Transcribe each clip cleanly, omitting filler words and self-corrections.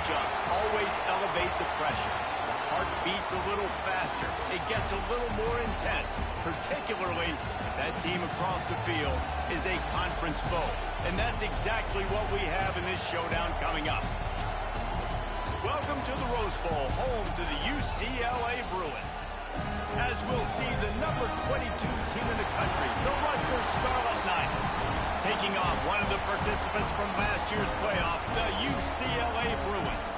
adjust, always elevate the pressure. The heart beats a little faster. It gets a little more intense, particularly if that team across the field is a conference foe. And that's exactly what we have in this showdown coming up. Welcome to the Rose Bowl, home to the UCLA Bruins. As we'll see, the number 22 team in the country, the Rutgers Scarlet Knights, taking on one of the participants from last year's playoff, the UCLA Bruins.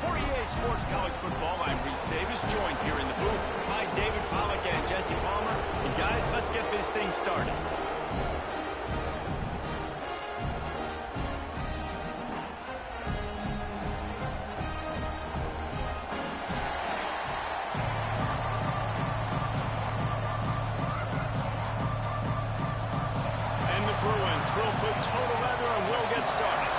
For EA Sports College Football, I'm Reese Davis, joined here in the booth by David Pollack and Jesse Palmer. And guys, let's get this thing started. We'll put total leather and we'll get started.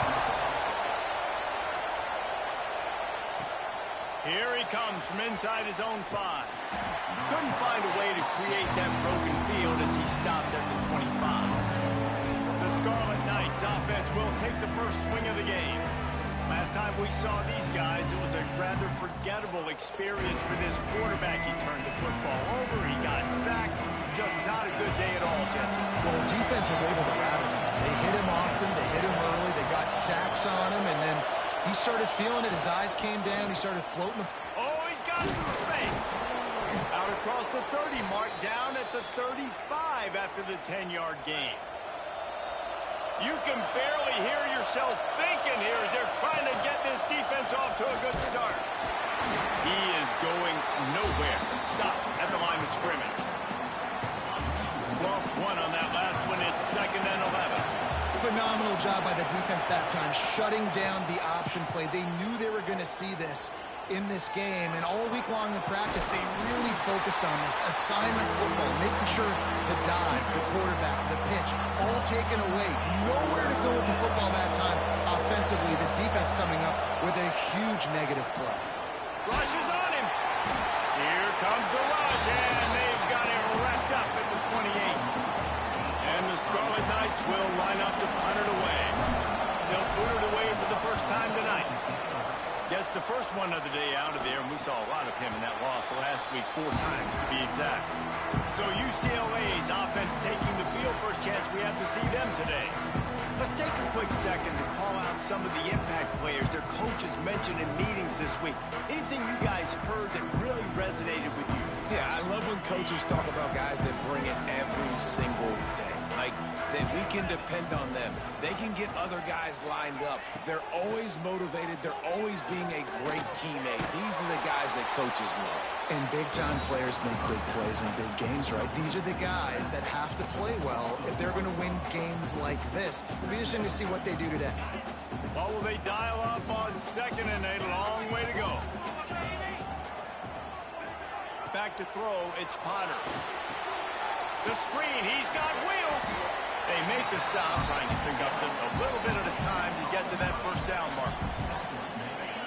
Here he comes from inside his own 5. Couldn't find a way to create that broken field as he stopped at the 25. The Scarlet Knights offense will take the first swing of the game. Last time we saw these guys, it was a rather forgettable experience for this quarterback. He turned the football over, he got sacked. Just not a good day at all, Jesse. Well, the defense was able to rattle him. They hit him often, they hit him early, they got sacks on him, and then he started feeling it. His eyes came down, he started floating. Oh, he's got some space. Out across the 30 mark, down at the 35 after the 10-yard gain. You can barely hear yourself thinking here as they're trying to get this defense off to a good start. He is going nowhere. Stop at the line of scrimmage. Lost one on that last one. It's 2nd and 11. Phenomenal job by the defense that time, shutting down the option play. They knew they were going to see this in this game, and all week long in practice, they really focused on this assignment football, making sure the dive, the quarterback, the pitch, all taken away. Nowhere to go with the football that time offensively. The defense coming up with a huge negative play. Rush is on him. Here comes the rush, and they've got him wrapped up at the 28. And the Scarlet Knights will line up to punt it away. They'll put it away for the first time tonight. Gets the first one of the day out of there, and we saw a lot of him in that loss last week, 4 times to be exact. So UCLA's offense taking the field. First chance we have to see them today. Let's take a quick second to call out some of the impact players their coaches mentioned in meetings this week. Anything you guys heard that really resonated with you? Yeah, I love when coaches talk about guys that bring it every single day. Like, that we can depend on them. They can get other guys lined up. They're always motivated. They're always being a great teammate. These are the guys that coaches love. And big-time players make big plays in big games, right? These are the guys that have to play well if they're going to win games like this. It'll be interesting to see what they do today. Well, will they dial up on 2nd and a long way to go? Back to throw, it's Potter. The screen, he's got wheels. They make the stop, trying to pick up just a little bit at a time to get to that first down marker.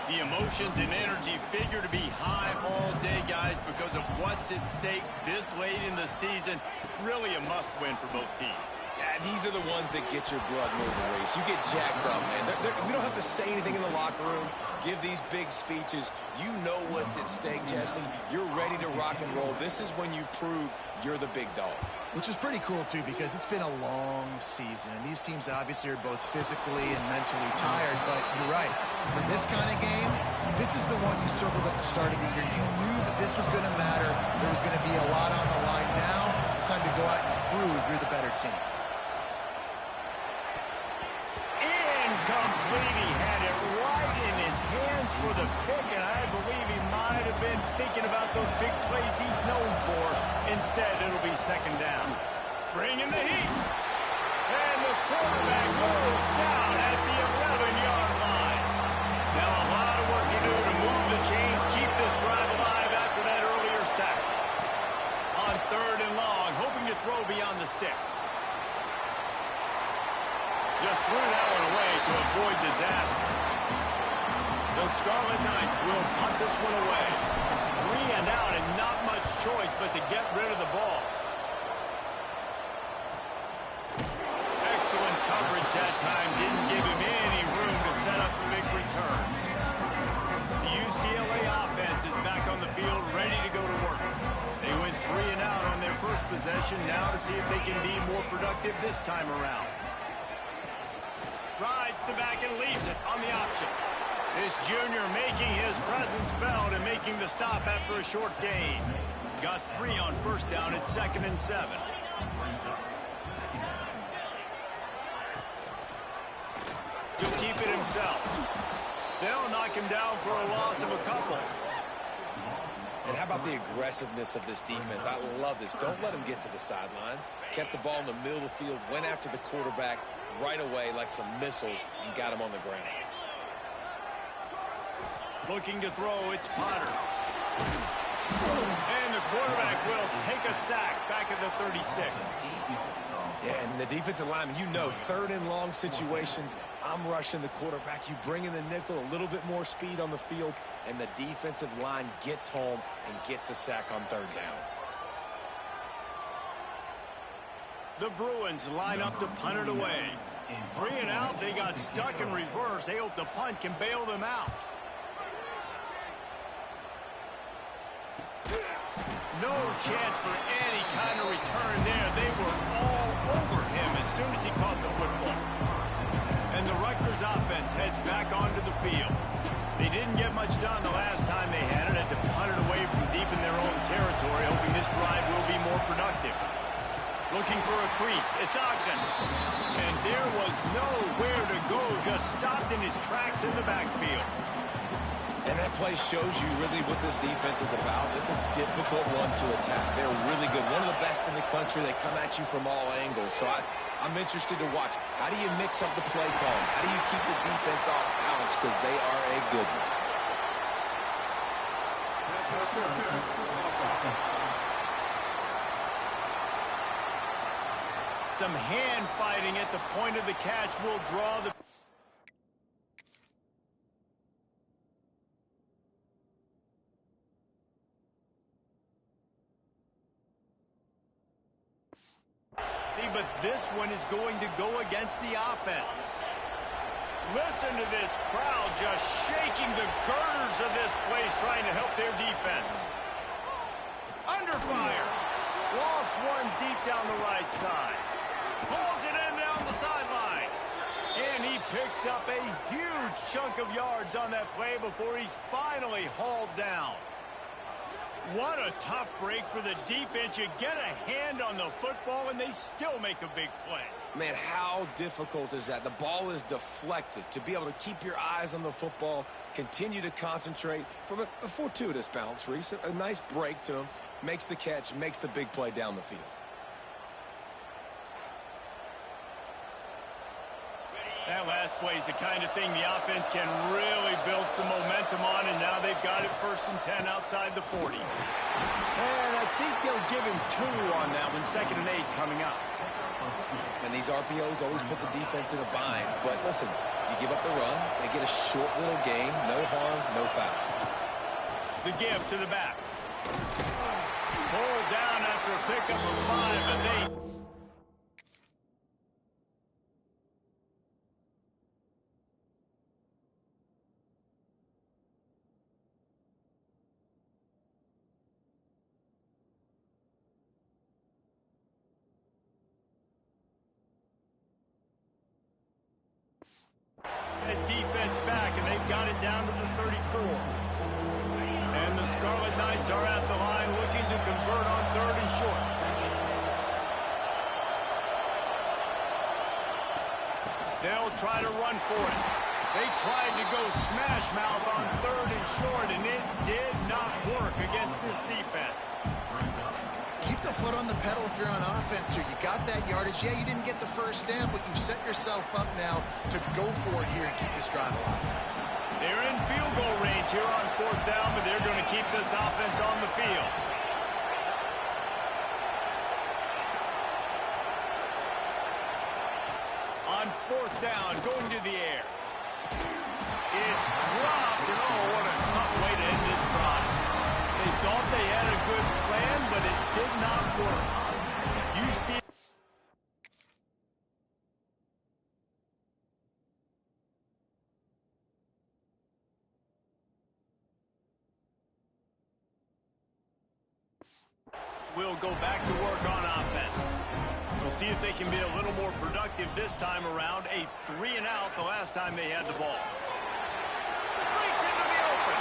The emotions and energy figure to be high all day, guys, because of what's at stake this late in the season. Really a must-win for both teams. Yeah, these are the ones that get your blood moving, Reese. You get jacked up, man. We don't have to say anything in the locker room, give these big speeches. You know what's at stake, Jesse. You're ready to rock and roll. This is when you prove you're the big dog. Which is pretty cool, too, because it's been a long season. And these teams obviously are both physically and mentally tired. But you're right. For this kind of game, this is the one you circled at the start of the year. You knew that this was going to matter. There was going to be a lot on the line. Now it's time to go out and prove you're the better team. Incomplete. He had it right in his hands for the pick, and I believe he might have been thinking about those big plays he's known for. Instead, it'll be 2nd down. Bringing the heat. And the quarterback goes down at the 11-yard line. Now a lot of work to do to move the chains, keep this drive alive after that earlier sack. On 3rd and long, hoping to throw beyond the sticks. Just threw that one away to avoid disaster. The Scarlet Knights will punt this one away. 3 and out and not much choice but to get rid of the ball. Excellent coverage that time. Didn't give him any room to set up the big return. possession now to see if they can be more productive this time around. Rides the back and leaves it on the option. This junior making his presence felt and making the stop after a short gain. Got 3 on first down at 2nd and 7. He'll keep it himself. They'll knock him down for a loss of a couple. And how about the aggressiveness of this defense? I love this. Don't let him get to the sideline. Kept the ball in the middle of the field, went after the quarterback right away like some missiles and got him on the ground. Looking to throw, it's Potter. And the quarterback will take a sack back at the 36. Yeah, and the defensive lineman, you know, 3rd and long situations, I'm rushing the quarterback. You bring in the nickel, a little bit more speed on the field, and the defensive line gets home and gets the sack on 3rd down. The Bruins line up to punt it away. 3 and out, they got stuck in reverse. They hope the punt can bail them out. No chance for any kind of return there. They were all over him as soon as he caught the football. And the Rutgers offense heads back onto the field. They didn't get much done the last time they had it. Had to punt it away from deep in their own territory, hoping this drive will be more productive. Looking for a crease. It's Ogden. And there was nowhere to go. Just stopped in his tracks in the backfield. And that play shows you really what this defense is about. It's a difficult one to attack. They're really good. One of the best in the country. They come at you from all angles. So I'm interested to watch. How do you mix up the play calling? How do you keep the defense off balance? Because they are a good one. Some hand fighting at the point of the catch will draw the... But this one is going to go against the offense. Listen to this crowd just shaking the girders of this place trying to help their defense. Under fire. Lost one deep down the right side. Pulls it in down the sideline. And he picks up a huge chunk of yards on that play before he's finally hauled down. What a tough break for the defense. You get a hand on the football, and they still make a big play. Man, how difficult is that? The ball is deflected. To be able to keep your eyes on the football, continue to concentrate from a fortuitous bounce, Reese. A nice break to him, makes the catch, makes the big play down the field. That last play is the kind of thing the offense can really build some momentum on, and now they've got it 1st and 10 outside the 40. And I think they'll give him 2 on that one, 2nd and 8 coming up. And these RPOs always put the defense in a bind. But listen, you give up the run, they get a short little gain, no harm, no foul. The give to the back. Pulled down after a pickup of 5, and they... defense back, and they've got it down to the 34. And the Scarlet Knights are at the line looking to convert on 3rd and short. They'll try to run for it. They tried to go smash mouth on 3rd and short, and it did not work against this defense. Keep the foot on the pedal if you're on offense here. You got that yardage. Yeah, you didn't get the 1st down, but you've set yourself up now to go for it here and keep this drive alive. They're in field goal range here on 4th down, but they're going to keep this offense on the field. On 4th down, going to the air. It's dropped, and oh, what a tough way to end this drive. They thought they had a good plan, but it did not work. You see... will go back to work on offense. We'll see if they can be a little more productive this time around. A 3-and-out the last time they had the ball. Breaks into the open.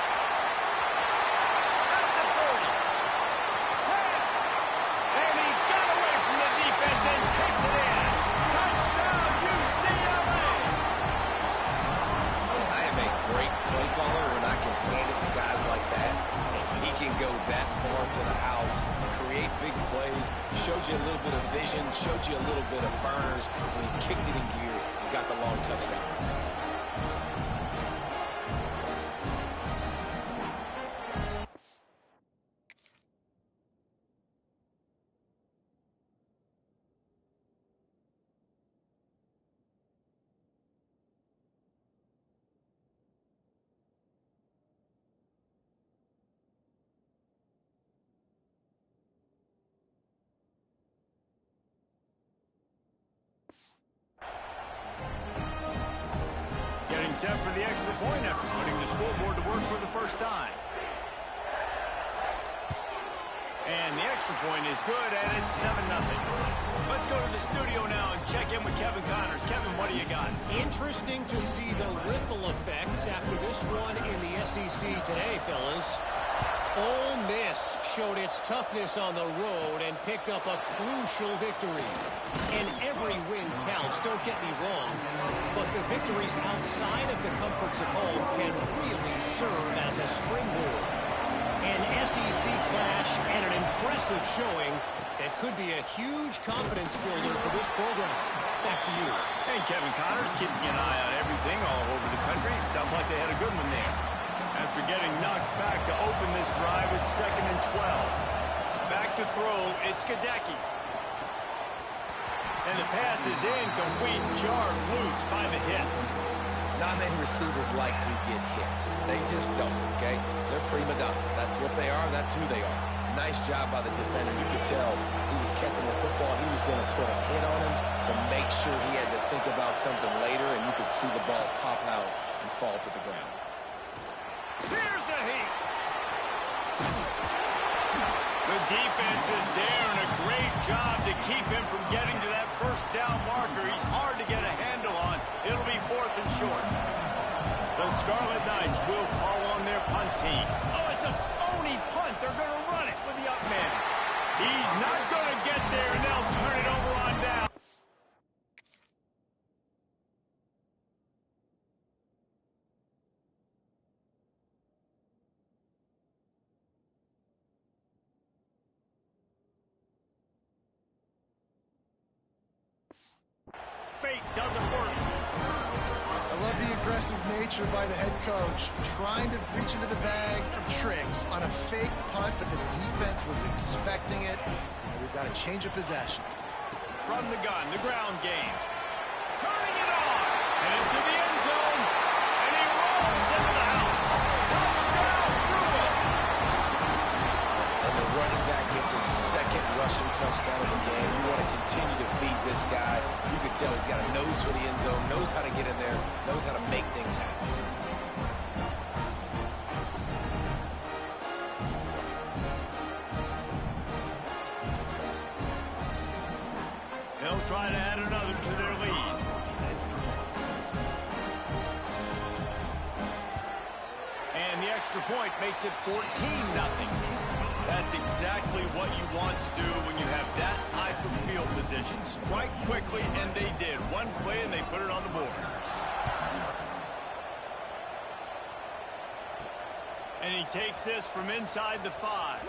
At the 30. 10. And he got away from the defense and takes it in. Touchdown, UCLA. I am a great play caller when I can hand it to guys like that. And he can go that far to the house, create big plays, showed you a little bit of vision, showed you a little bit of burners when he kicked it in gear and got the long touchdown. Getting set for the extra point after putting the scoreboard to work for the first time. And the extra point is good, and it's 7-0. Let's go to the studio now and check in with Kevin Connors. Kevin, what do you got? Interesting to see the ripple effects after this one in the SEC today, fellas. Ole Miss showed its toughness on the road and picked up a crucial victory. And every win counts, don't get me wrong. But the victories outside of the comforts of home can really serve as a springboard. An SEC clash and an impressive showing that could be a huge confidence builder for this program. Back to you. And Kevin Connors keeping an eye on everything all over the country. Sounds like they had a good one there. After getting knocked back to open this drive, it's 2nd and 12. Back to throw, it's Gadecki. And the pass is incomplete, jarred loose by the hit. Non-name receivers like to get hit. They just don't, okay? They're prima donnas. That's what they are. That's who they are. Nice job by the defender. You could tell he was catching the football. He was going to put a hit on him to make sure he had to think about something later, and you could see the ball pop out and fall to the ground. Here's a heat. The defense is there, and a great job to keep him from getting to that first down marker. He's hard to get a handle on. It'll be 4th and short. The Scarlet Knights will call on their punt team. Oh, it's a phony punt. They're going to run it with the up man. He's not going to get there, and they'll turn it over on down. Fate doesn't work. I love the aggressive nature by the head coach, trying to reach into the bag of tricks on a fake punt, but the defense was expecting it. And we've got a change of possession. From the gun, the ground game. Turning it on. And into the end zone. And he rolls into the house. Touchdown, Bruins. And the running back gets his second rushing touchdown of the game. You want to continue to feed this guy. You can tell he's got a nose for the end zone, knows how to get in there, knows how to make things happen. They'll try to add another to their lead. And the extra point makes it 14-0. That's exactly what you want to do when you have that type of field position. Strike quickly, and they did. One play, and they put it on the board. And he takes this from inside the 5.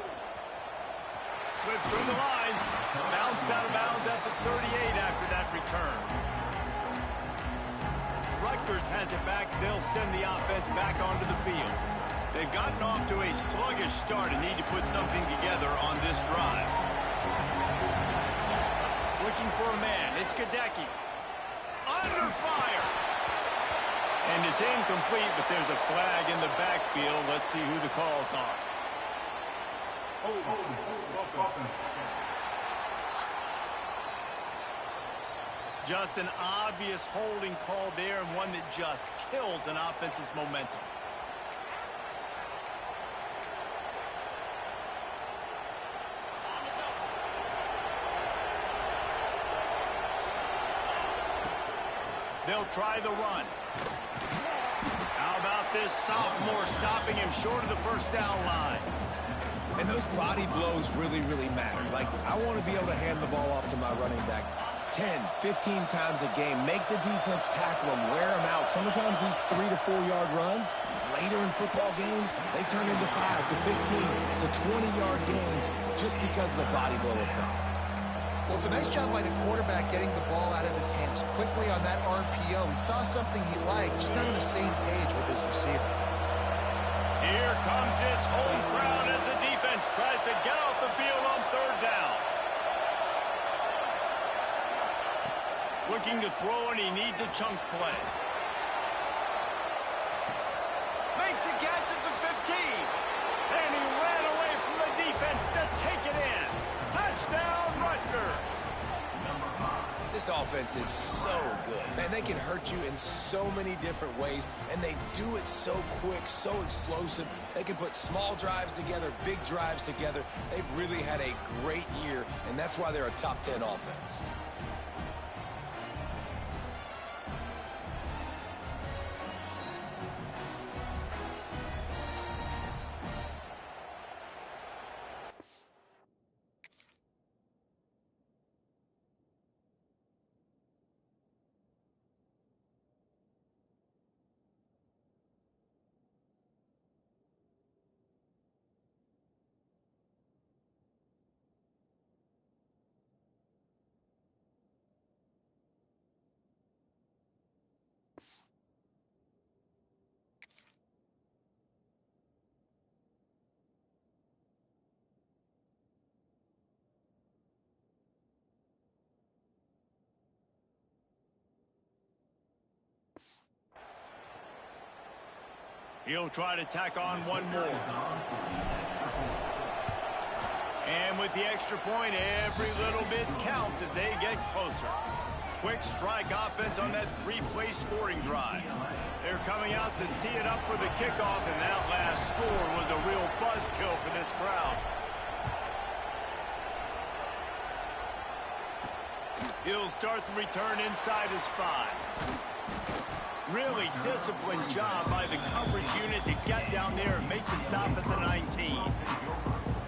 Slips through the line. Bounced out of bounds at the 38 after that return. Rutgers has it back. They'll send the offense back onto the field. They've gotten off to a sluggish start and need to put something together on this drive. Looking for a man. It's Gadecki. Under fire. And it's incomplete, but there's a flag in the backfield. Let's see who the calls are. Just an obvious holding call there, and one that just kills an offense's momentum. They'll try the run. How about this sophomore stopping him short of the first down line? And those body blows really, really matter. Like, I want to be able to hand the ball off to my running back 10, 15 times a game. Make the defense tackle them, wear them out. Sometimes these 3 to 4 yard runs, later in football games, they turn into 5 to 15 to 20-yard gains just because of the body blow effect. Well, it's a nice job by the quarterback getting the ball out of his hands quickly on that RPO. He saw something he liked, just not on the same page with his receiver. Here comes this home crowd as the defense tries to get off the field on third down. Looking to throw, and he needs a chunk play. Makes a catch at the 15. And he ran away from the defense to take it in. Touchdown, Rutgers. This offense is so good. Man, they can hurt you in so many different ways, and they do it so quick, so explosive. They can put small drives together, big drives together. They've really had a great year, and that's why they're a top 10 offense. He'll try to tack on one more. And with the extra point, every little bit counts as they get closer. Quick strike offense on that 3-play scoring drive. They're coming out to tee it up for the kickoff, and that last score was a real buzzkill for this crowd. He'll start the return inside his 5. Really disciplined job by the coverage unit to get down there and make the stop at the 19.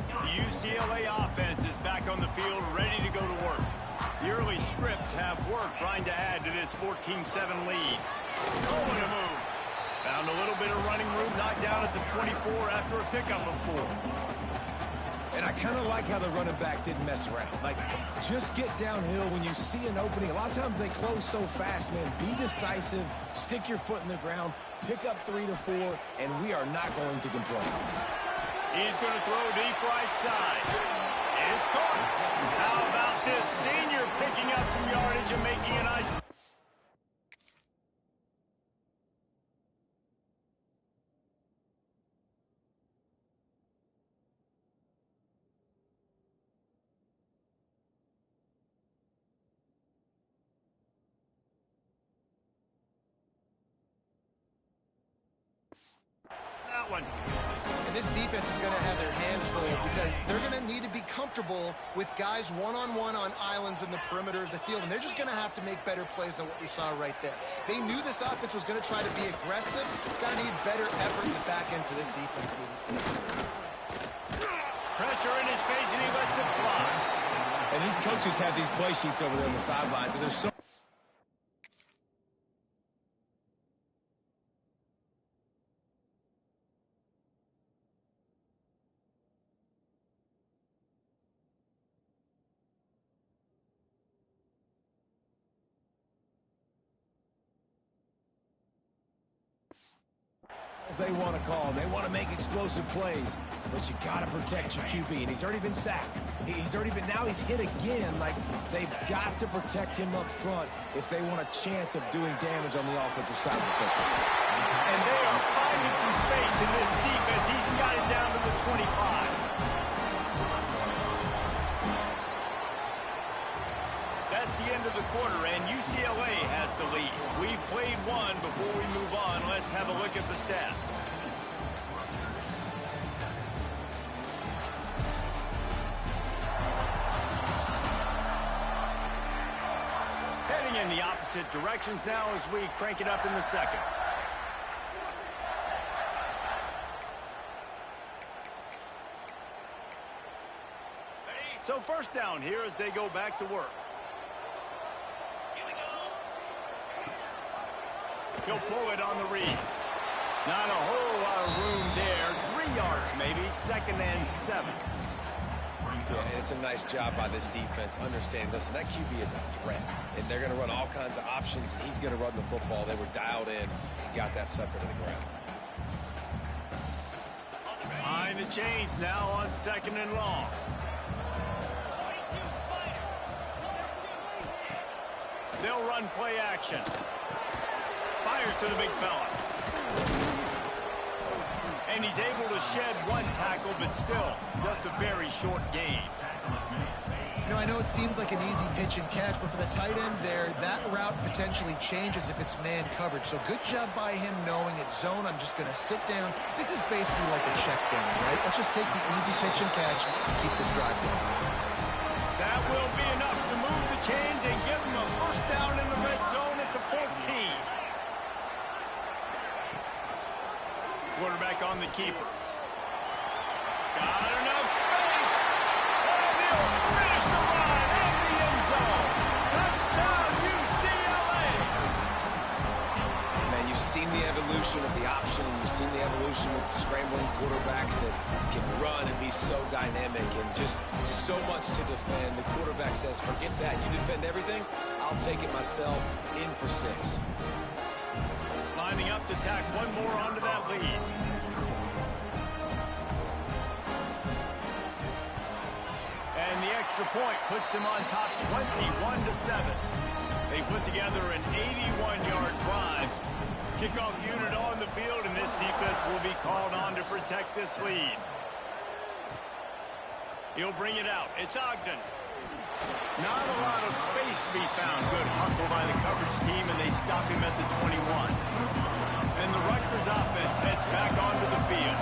The UCLA offense is back on the field, ready to go to work. The early scripts have worked trying to add to this 14-7 lead. Oh, and a move. Found a little bit of running room, knocked down at the 24 after a pickup of 4. And I kind of like how the running back didn't mess around. Like, just get downhill when you see an opening. A lot of times they close so fast, man. Be decisive, stick your foot in the ground, pick up 3 to 4, and we are not going to complain. He's going to throw deep right side. It's caught. How about this senior picking up some yardage and making a nice... One. And this defense is going to have their hands full because they're going to need to be comfortable with guys one-on-one on islands in the perimeter of the field, and they're just going to have to make better plays than what we saw right there. They knew this offense was going to try to be aggressive. Got to need better effort in the back end for this defense moving forward. Pressure in his face, and he lets it fly. And these coaches have these play sheets over there on the sidelines, and they're so... they want to call. They want to make explosive plays, but you got to protect your QB, and he's already been sacked. Now he's hit again. Like, they've got to protect him up front if they want a chance of doing damage on the offensive side of the football. And they are finding some space in this defense. He's got it down to the 25. That's the end of the quarter, and UCLA has the lead. We've played one. Before we move on, let's have a look at the stats. Heading in the opposite directions now as we crank it up in the second. So first down here as they go back to work. He'll pull it on the read. Not a whole lot of room there. 3 yards maybe. 2nd and 7. Yeah, and it's a nice job by this defense understanding, listen, that QB is a threat. And they're going to run all kinds of options, and he's going to run the football. They were dialed in and got that sucker to the ground. Behind the chains now on 2nd and long. They'll run play action. Fires to the big fella. And he's able to shed 1 tackle, but still just a very short gain. You know, I know it seems like an easy pitch and catch, but for the tight end there, that route potentially changes if it's man coverage. So good job by him knowing it's zone. I'm just going to sit down. This is basically like a check down, right? Let's just take the easy pitch and catch and keep this drive going. That will be enough to move the chains and give them a first down in the red zone at the 14. Quarterback on the keeper. Got enough space. And he'll finish the run in the end zone. Touchdown, UCLA. Man, you've seen the evolution of the option, and you've seen the evolution with scrambling quarterbacks that can run and be so dynamic and just so much to defend. The quarterback says, forget that. You defend everything, I'll take it myself. In for 6. Lining up to tack one more onto that lead. And the extra point puts them on top 21-7. They put together an 81-yard drive. Kickoff unit on the field, and this defense will be called on to protect this lead. He'll bring it out. It's Ogden. Not a lot of space to be found. Good hustle by the coverage team, and they stop him at the 21. And the Rutgers offense heads back onto the field.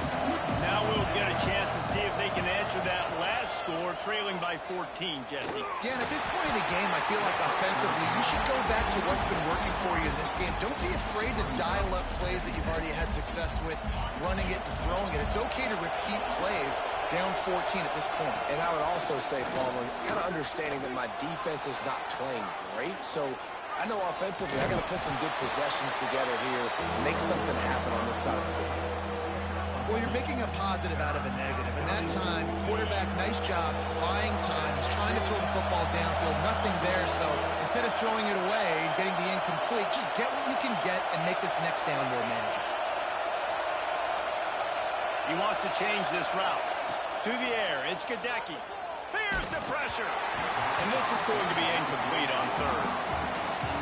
Now we'll get a chance to see if they can answer that last score, trailing by 14, Jesse. Yeah, and at this point in the game, I feel like offensively, you should go back to what's been working for you in this game. Don't be afraid to dial up plays that you've already had success with, running it and throwing it. It's okay to repeat plays down 14 at this point. And I would also say, Palmer, kind of understanding that my defense is not playing great, so I know offensively I got to put some good possessions together here, make something happen on this side of the football. Well, you're making a positive out of a negative. And that time, quarterback, nice job, buying time. He's trying to throw the football downfield. Nothing there, so instead of throwing it away and getting the incomplete, just get what you can get and make this next down more manageable. He wants to change this route. To the air, it's Gadecki. There's the pressure. And this is going to be incomplete on 3rd.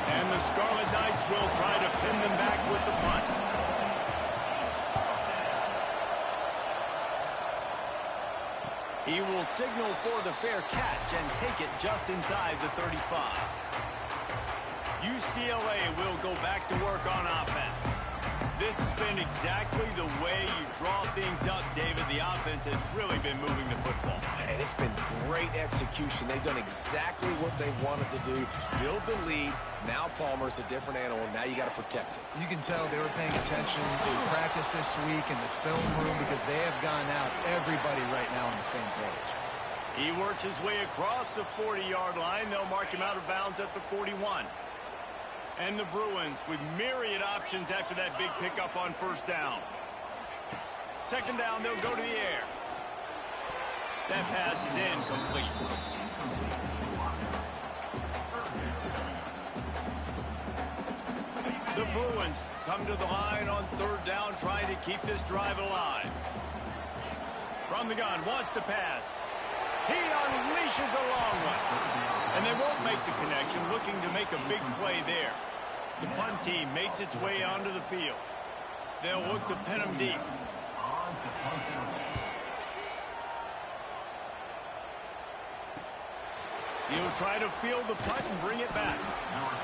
And the Scarlet Knights will try to pin them back with the punt. He will signal for the fair catch and take it just inside the 35. UCLA will go back to work on offense. This has been exactly the way you draw things up, David. The offense has really been moving the football. And it's been great execution. They've done exactly what they wanted to do. Build the lead. Now Palmer's a different animal. Now you got to protect it. You can tell they were paying attention to practice this week in the film room because they have gone out, everybody right now on the same page. He works his way across the 40-yard line. They'll mark him out of bounds at the 41. And the Bruins with myriad options after that big pickup on 1st down. 2nd down, they'll go to the air. That pass is incomplete. The Bruins come to the line on 3rd down, trying to keep this drive alive. From the gun, wants to pass. He unleashes a long one. And they won't make the connection, looking to make a big play there. The punt team makes its way onto the field. They'll look to pin him deep. He'll try to field the punt and bring it back.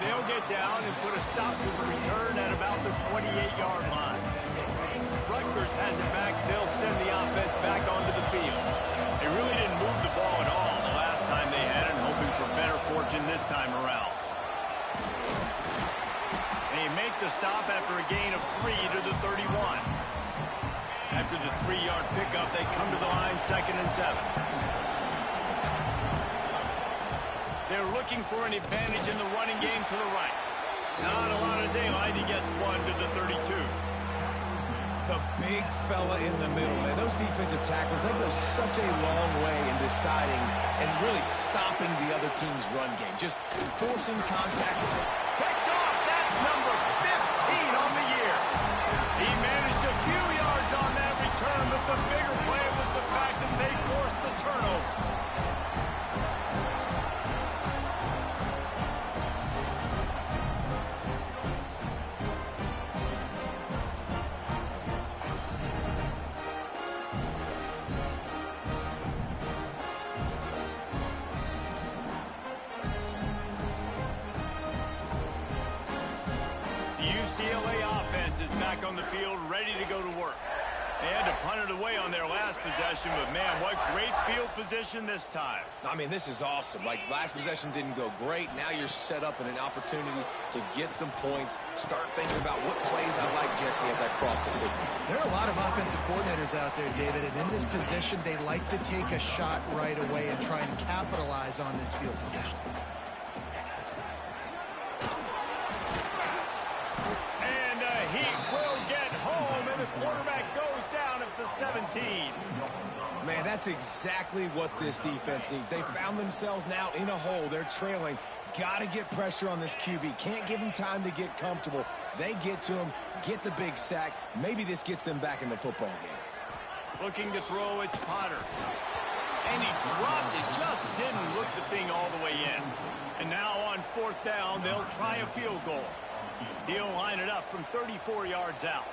They'll get down and put a stop to the return at about the 28-yard line. Rutgers has it back. They'll send the offense back onto the field. They really didn't move the ball at all the last time they had it, hoping for better fortune this time around. the stop after a gain of 3 to the 31. After the 3-yard pickup, they come to the line 2nd and 7. They're looking for an advantage in the running game to the right. Not a lot of daylight. He gets 1 to the 32. The big fella in the middle, man. Those defensive tackles, they go such a long way in deciding and really stopping the other team's run game. Just forcing contact. Picked off. That's number 15 on the year. He managed a few yards on that return, but the bigger play was the fact that they forced the turnover. UCLA offense is back on the field, ready to go to work. They had to punt it away on their last possession, but man, what great field position this time. I mean, this is awesome. Like, last possession didn't go great. Now you're set up in an opportunity to get some points. Start thinking about what plays I like, Jesse, as I cross the field. There are a lot of offensive coordinators out there, David, and in this position, they like to take a shot right away and try and capitalize on this field position. Quarterback goes down at the 17. Man, that's exactly what this defense needs. They found themselves now in a hole. They're trailing. Got to get pressure on this QB. Can't give him time to get comfortable. They get to him, get the big sack. Maybe this gets them back in the football game. Looking to throw, it's Potter. And he dropped it. Just didn't look the thing all the way in. And now on 4th down, they'll try a field goal. He'll line it up from 34 yards out.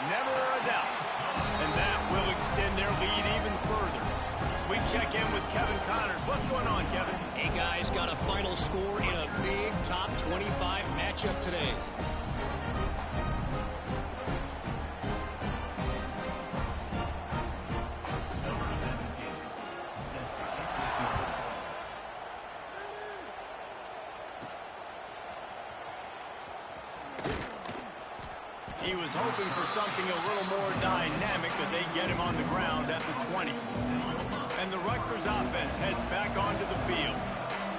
Never a doubt. And that will extend their lead even further. We check in with Kevin Connors. What's going on, Kevin? Hey, guys, got a final score in a big top 25 matchup today. He was hoping for something a little more dynamic, but they get him on the ground at the 20. And the Rutgers offense heads back onto the field.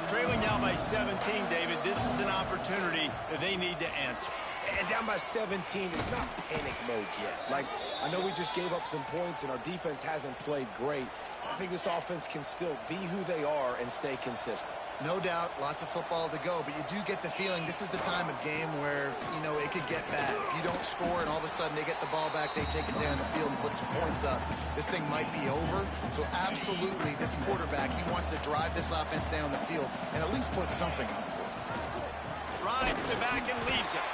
Trailing now by 17, David, this is an opportunity that they need to answer. And down by 17, it's not panic mode yet. Like, I know we just gave up some points and our defense hasn't played great. I think this offense can still be who they are and stay consistent. No doubt, lots of football to go, but you do get the feeling this is the time of game where, you know, it could get bad. If you don't score and all of a sudden they get the ball back, they take it down the field and put some points up, this thing might be over. So absolutely, this quarterback, he wants to drive this offense down the field and at least put something on the board. Rides the back and leaves it.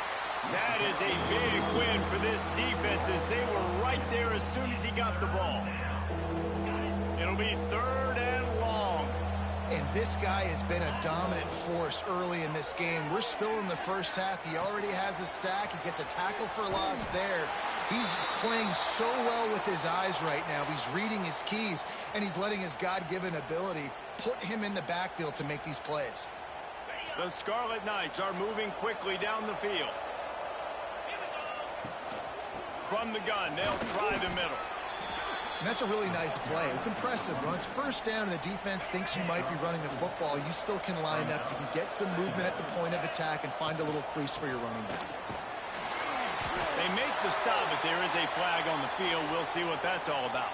That is a big win for this defense as they were right there as soon as he got the ball. It'll be 3rd and long. And this guy has been a dominant force early in this game. We're still in the first half. He already has a sack. He gets a tackle for loss there. He's playing so well with his eyes right now. He's reading his keys, and he's letting his God-given ability put him in the backfield to make these plays. The Scarlet Knights are moving quickly down the field. From the gun, they'll try the middle. And that's a really nice play. It's impressive. When it's 1st down and the defense thinks you might be running the football, you still can line up. You can get some movement at the point of attack and find a little crease for your running back. They make the stop, but there is a flag on the field. We'll see what that's all about.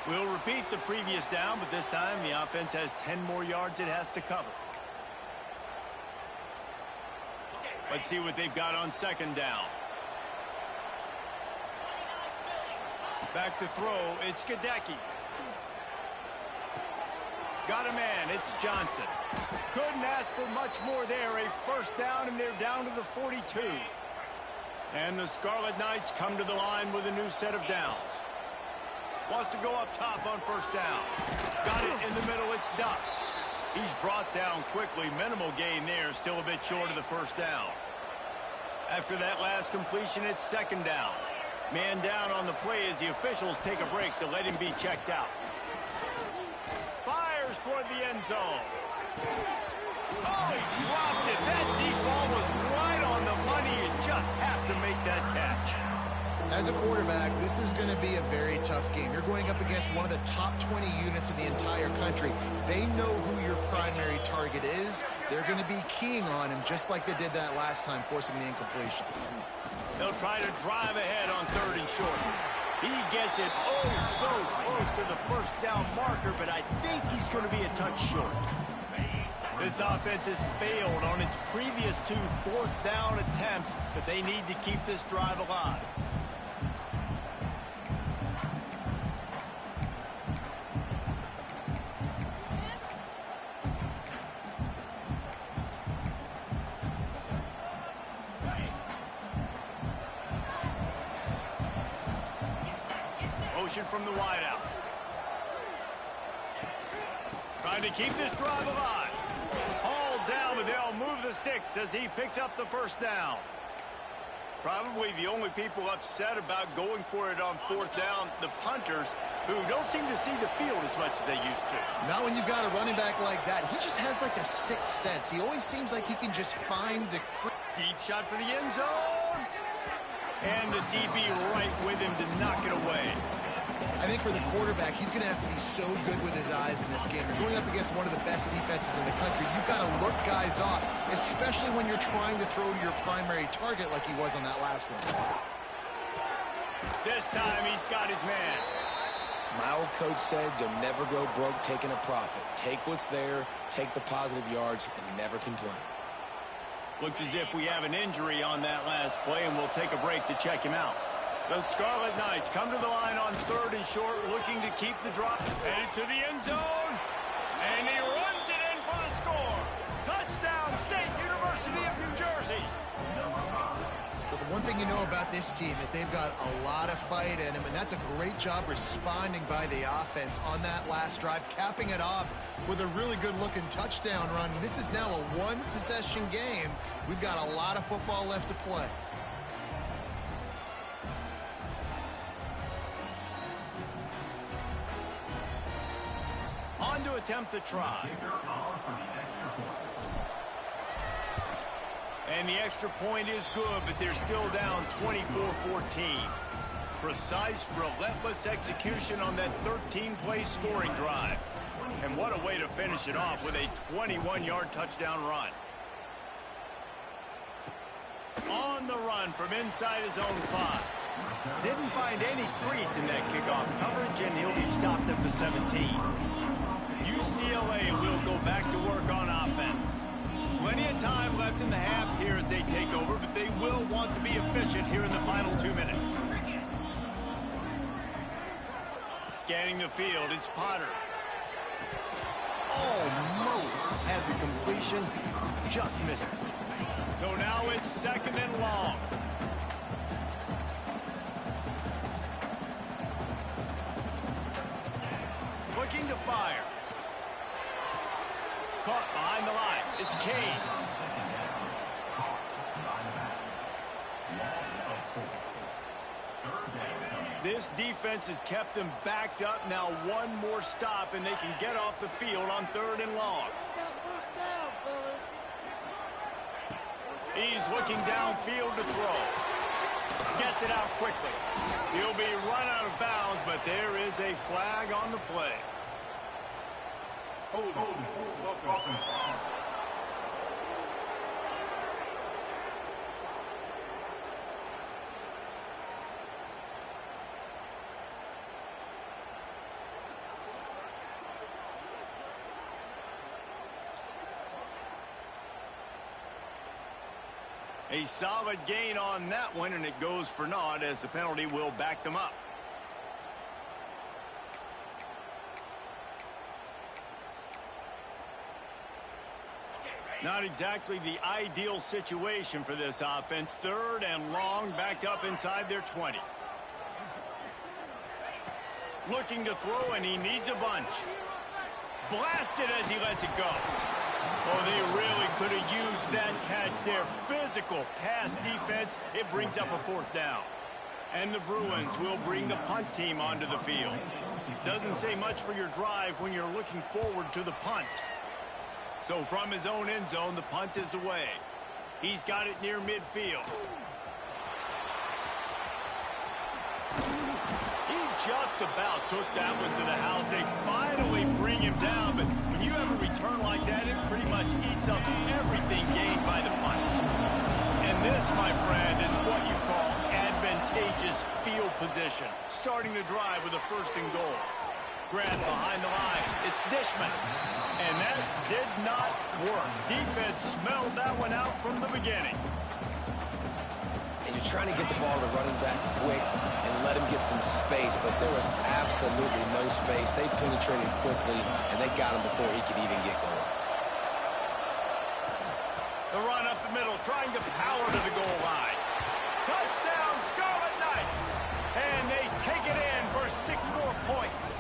We'll repeat the previous down, but this time the offense has 10 more yards it has to cover. Let's see what they've got on 2nd down. Back to throw, it's Gadecki. Got a man, it's Johnson. Couldn't ask for much more there. A 1st down, and they're down to the 42. And the Scarlet Knights come to the line with a new set of downs. Wants to go up top on 1st down. Got it in the middle, it's Duff. He's brought down quickly. Minimal gain there. Still a bit short of the 1st down. After that last completion, it's 2nd down. Man down on the play as the officials take a break to let him be checked out. Fires toward the end zone. Oh, he dropped it. That deep ball was right on the money. You just have to make that catch. As a quarterback, this is going to be a very tough game. You're going up against one of the top 20 units in the entire country. They know who your primary target is. They're going to be keying on him just like they did that last time, forcing the incompletion. They'll try to drive ahead on 3rd and short. He gets it oh so close to the first down marker, but I think he's going to be a touch short. This offense has failed on its previous 2 4th down attempts, but they need to keep this drive alive. Motion from the wideout. Trying to keep this drive alive. Hauled down, but they'll move the sticks as he picks up the first down. Probably the only people upset about going for it on 4th down, the punters, who don't seem to see the field as much as they used to. Not when you've got a running back like that. He just has like a sixth sense. He always seems like he can just find the... Deep shot for the end zone. And the DB right with him to knock it away. I think for the quarterback, he's going to have to be so good with his eyes in this game. You're going up against one of the best defenses in the country. You've got to look guys off, especially when you're trying to throw to your primary target like he was on that last one. This time he's got his man. My old coach said you'll never go broke taking a profit. Take what's there, take the positive yards, and never complain. Looks as if we have an injury on that last play, and we'll take a break to check him out. The Scarlet Knights come to the line on 3rd and short, looking to keep the drop. Headed to the end zone, and he runs it in for the score. Touchdown, State University of New Jersey. But the one thing you know about this team is they've got a lot of fight in them, and that's a great job responding by the offense on that last drive, capping it off with a really good-looking touchdown run. This is now a one-possession game. We've got a lot of football left to play. On to attempt the try. And the extra point is good, but they're still down 24-14. Precise, relentless execution on that 13-play scoring drive. And what a way to finish it off with a 21-yard touchdown run. On the run from inside his own 5. Didn't find any crease in that kickoff coverage, and he'll be stopped at the 17. UCLA will go back to work on offense. Plenty of time left in the half here as they take over, but they will want to be efficient here in the final 2 minutes. Scanning the field, it's Potter. Almost had the completion, just missed it. So now it's 2nd and long. Looking to fire. Caught behind the line. It's Cade. This defense has them backed up. Now one more stop, and they can get off the field on 3rd and long. He's looking downfield to throw. Gets it out quickly. He'll be run out of bounds, but there is a flag on the play. A solid gain on that one, and it goes for naught as the penalty will back them up. Not exactly the ideal situation for this offense. 3rd and long, backed up inside their 20. Looking to throw, and he needs a bunch. Blasted as he lets it go. Oh, they really could have used that catch there. Physical pass defense. It brings up a 4th down. And the Bruins will bring the punt team onto the field. Doesn't say much for your drive when you're looking forward to the punt. So from his own end zone, the punt is away. He's got it near midfield. He just about took that one to the house. They finally bring him down, but when you have a return like that, it pretty much eats up everything gained by the punt. And this, my friend, is what you call advantageous field position. Starting the drive with a first and goal. Grab behind the line. It's Dishman. And that did not work. Defense smelled that one out from the beginning. And you're trying to get the ball to the running back quick and let him get some space, but there was absolutely no space. They penetrated quickly, and they got him before he could even get going. The run up the middle, trying to power to the goal line. Touchdown, Scarlet Knights! And they take it in for 6 more points.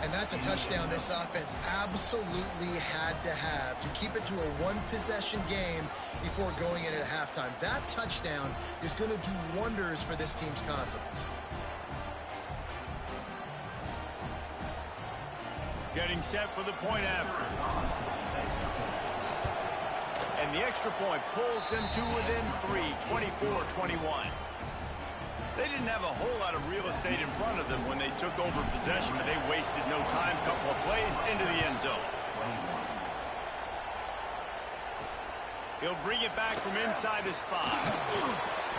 And that's a touchdown this offense absolutely had to have to keep it to a one-possession game before going in at halftime. That touchdown is going to do wonders for this team's confidence. Getting set for the point after. And the extra point pulls them to within 3, 24-21. They didn't have a whole lot of real estate in front of them when they took over possession, but they wasted no time. Couple of plays into the end zone. He'll bring it back from inside his 5.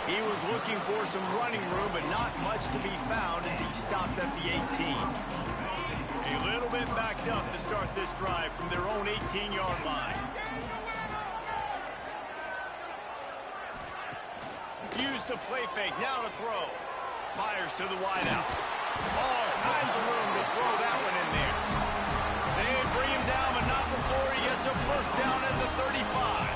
He was looking for some running room, but not much to be found as he stopped at the 18. A little bit backed up to start this drive from their own 18-yard line. Use the play fake, now to throw. Fires to the wideout. All kinds of room to throw that one in there. They bring him down, but not before he gets a first down at the 35.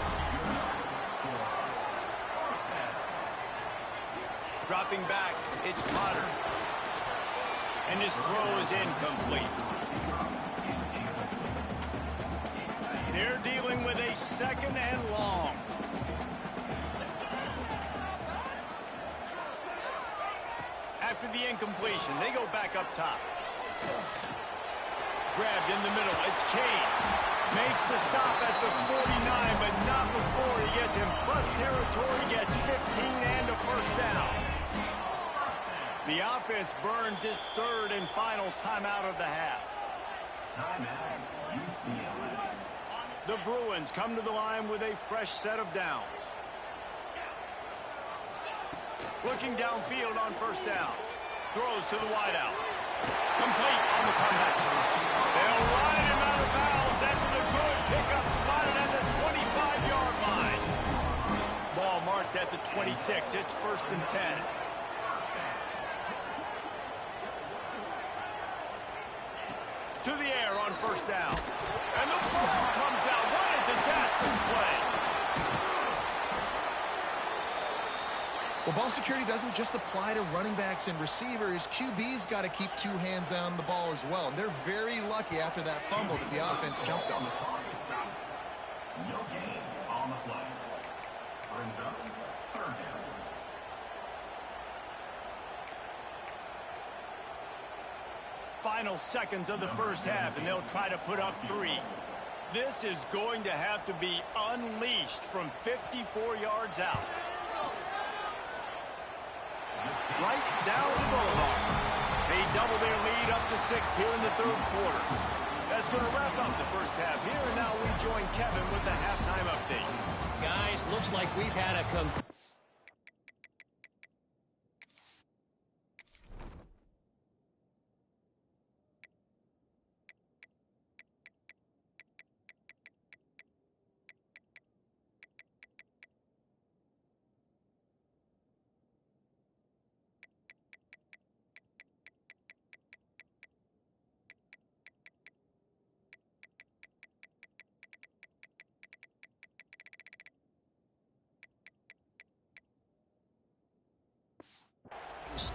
Dropping back, it's Potter. And his throw is incomplete. They're dealing with a 2nd and long. After the incompletion, they go back up top. Grabbed in the middle, it's Kane. Makes the stop at the 49, but not before he gets in plus territory, gets 15 and a first down. The offense burns its 3rd and final timeout of the half. The Bruins come to the line with a fresh set of downs. Looking downfield on first down. Throws to the wideout. Complete on the comeback. They'll run him out of bounds. That's a good pickup, spotted at the 25-yard line. Ball marked at the 26. It's 1st and 10. To the air on first down. And the ball comes out. What a disastrous play. Well, ball security doesn't just apply to running backs and receivers. QB's got to keep 2 hands on the ball as well. And they're very lucky after that fumble that the offense jumped on. No gain on the play. Brings up 3rd down. Final seconds of the first half, and they'll try to put up 3. This is going to have to be unleashed from 54 yards out. Right down the boulevard. They double their lead up to 6 here in the 3rd quarter. That's going to wrap up the first half here, and now we join Kevin with the halftime update. Guys, looks like we've had a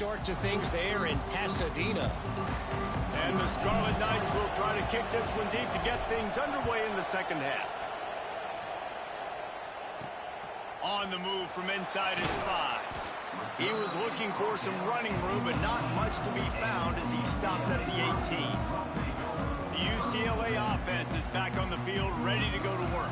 start to things there in Pasadena. And the Scarlet Knights will try to kick this one deep to get things underway in the second half. On the move from inside his 5. He was looking for some running room, but not much to be found as he stopped at the 18. The UCLA offense is back on the field, ready to go to work.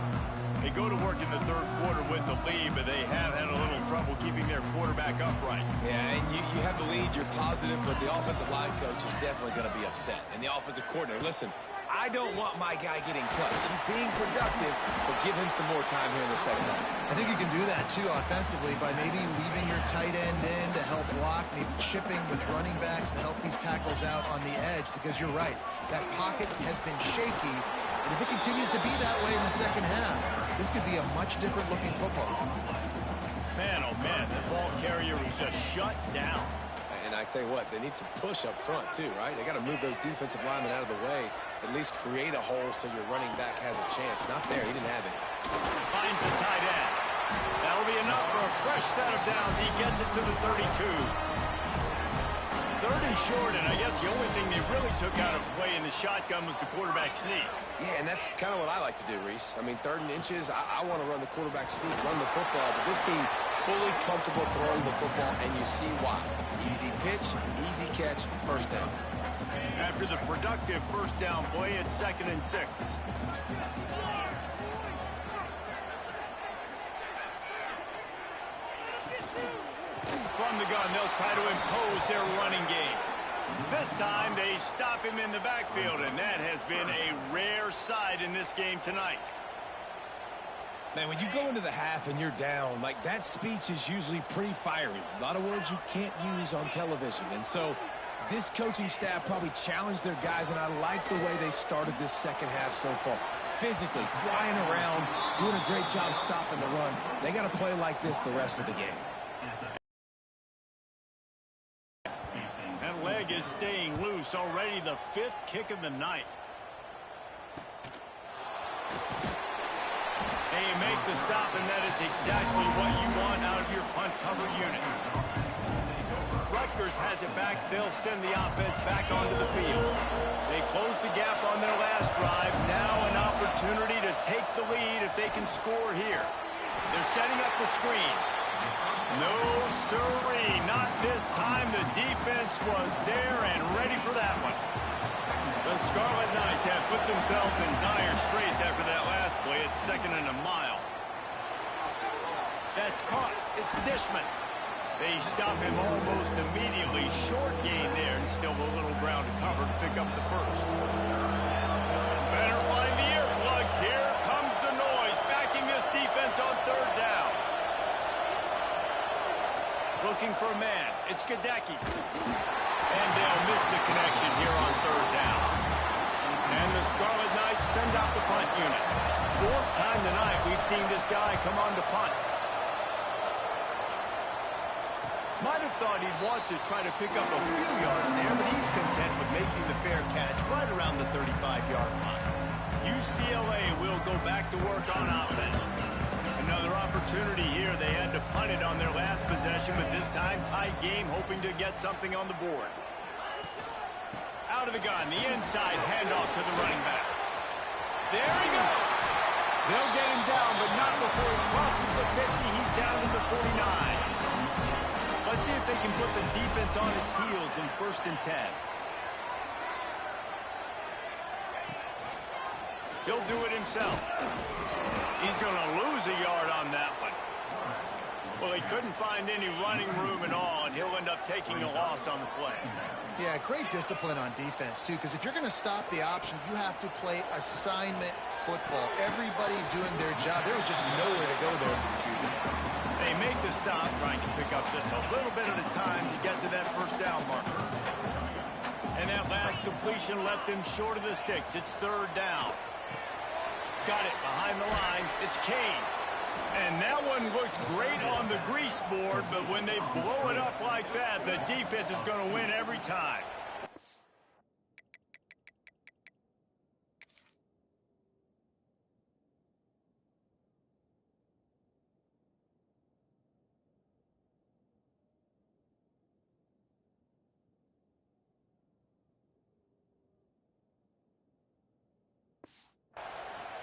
They go to work in the third quarter with the lead, but they have had a little trouble keeping their quarterback upright. Yeah, and you have the lead, you're positive, but the offensive line coach is definitely going to be upset. And the offensive coordinator, listen, I don't want my guy getting touched. He's being productive, but give him some more time here in the second half. I think you can do that, too, offensively, by maybe leaving your tight end in to help block, maybe chipping with running backs to help these tackles out on the edge, because you're right, that pocket has been shaky, and if it continues to be that way in the second half, this could be a much different looking football. Man, oh man, the ball carrier was just shut down. And I tell you what, they need some push up front too, right? They got to move those defensive linemen out of the way, at least create a hole so your running back has a chance. Not there, he didn't have any. Finds the tight end. That'll be enough for a fresh set of downs. He gets it to the 32. Third and short, and I guess the only thing they really took out of play in the shotgun was the quarterback sneak. Yeah, and that's kind of what I like to do, Reese. I mean, 3rd and inches, I want to run the quarterback sneak, run the football, but this team fully comfortable throwing the football, and you see why. Easy pitch, easy catch, first down. After the productive first down play, it's 2nd and 6. From the gun, they'll try to impose their running game. This time, they stop him in the backfield, and that has been a rare sight in this game tonight. Man, when you go into the half and you're down, like, that speech is usually pretty fiery. A lot of words you can't use on television. And so this coaching staff probably challenged their guys, and I like the way they started this second half so far. Physically, flying around, doing a great job stopping the run. They got to play like this the rest of the game. That leg is staying loose. Already the 5th kick of the night. They make the stop, and that is exactly what you want out of your punt cover unit. Rutgers has it back. They'll send the offense back onto the field. They close the gap on their last drive. Now an opportunity to take the lead if they can score here. They're setting up the screen. No, sirree, not this time. The defense was there and ready for that one. The Scarlet Knights have put themselves in dire straits after that last play. It's 2nd and a mile. That's caught. It's Dishman. They stop him almost immediately. Short gain there, and still a little ground to cover to pick up the first. Better find the earplugs. Here comes the noise, backing this defense on 3rd down. Looking for a man. It's Gadecki. And they'll miss the connection here on 3rd down. And the Scarlet Knights send out the punt unit. 4th time tonight we've seen this guy come on to punt. Might have thought he'd want to try to pick up a few yards there, but he's content with making the fair catch right around the 35-yard line. UCLA will go back to work on offense. Another opportunity here. They had to punt it on their last possession, but this time tight game, hoping to get something on the board. Out of the gun, the inside handoff to the running back. There he goes. They'll get him down, but not before he crosses the 50. He's down to the 49. Let's see if they can put the defense on its heels in 1st and 10. He'll do it himself. He's going to lose a yard on that one. Well, he couldn't find any running room at all, and he'll end up taking a loss on the play. Yeah, great discipline on defense, too, because if you're going to stop the option, you have to play assignment football. Everybody doing their job. There was just nowhere to go there for the QB. They make the stop, trying to pick up just a little bit at a time to get to that 1st down marker. And that last completion left them short of the sticks. It's 3rd down. Got it behind the line. It's Kane. And that one looked great on the grease board, but when they blow it up like that, the defense is going to win every time.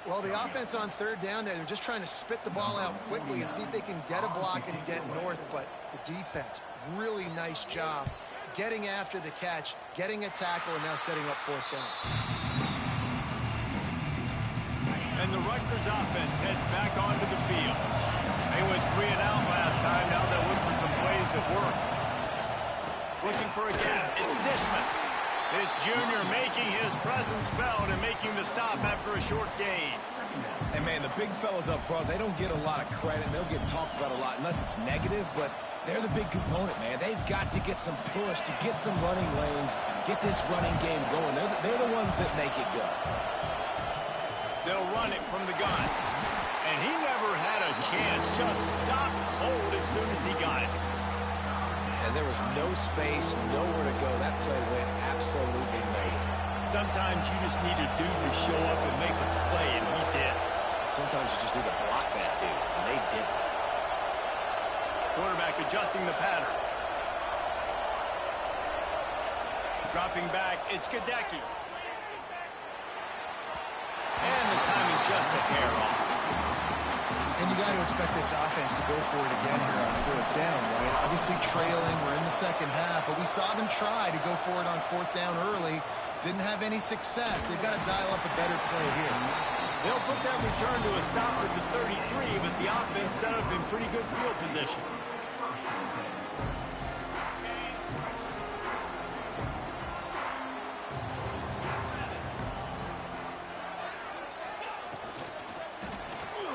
Well, the offense on third down there, they're just trying to spit the ball out quickly and see if they can get a block and get north. But the defense, really nice job getting after the catch, getting a tackle, and now setting up fourth down. And the Rutgers offense heads back onto the field. They went 3 and out last time. Now they'll look for some plays that work. Looking for a gap. It's Dishman. This junior making his presence felt and making the stop after a short gain. And, man, the big fellas up front, they don't get a lot of credit. They'll get talked about a lot unless it's negative, but they're the big component, man. They've got to get some push, to get some running lanes, get this running game going. They're the ones that make it go. They'll run it from the gun. And he never had a chance. Just stopped cold as soon as he got it. And there was no space, nowhere to go. That play went absolutely nowhere. Sometimes you just need a dude to show up and make a play, and he did. Sometimes you just need to block that dude, and they didn't. Quarterback adjusting the pattern. Dropping back, it's Gadecki. And the timing just a hair off. And you got to expect this offense to go for it again here on fourth down, right? Obviously trailing, we're in the second half, but we saw them try to go for it on fourth down early. Didn't have any success. They've got to dial up a better play here. They'll put that return to a stop at the 33, but the offense set up in pretty good field position.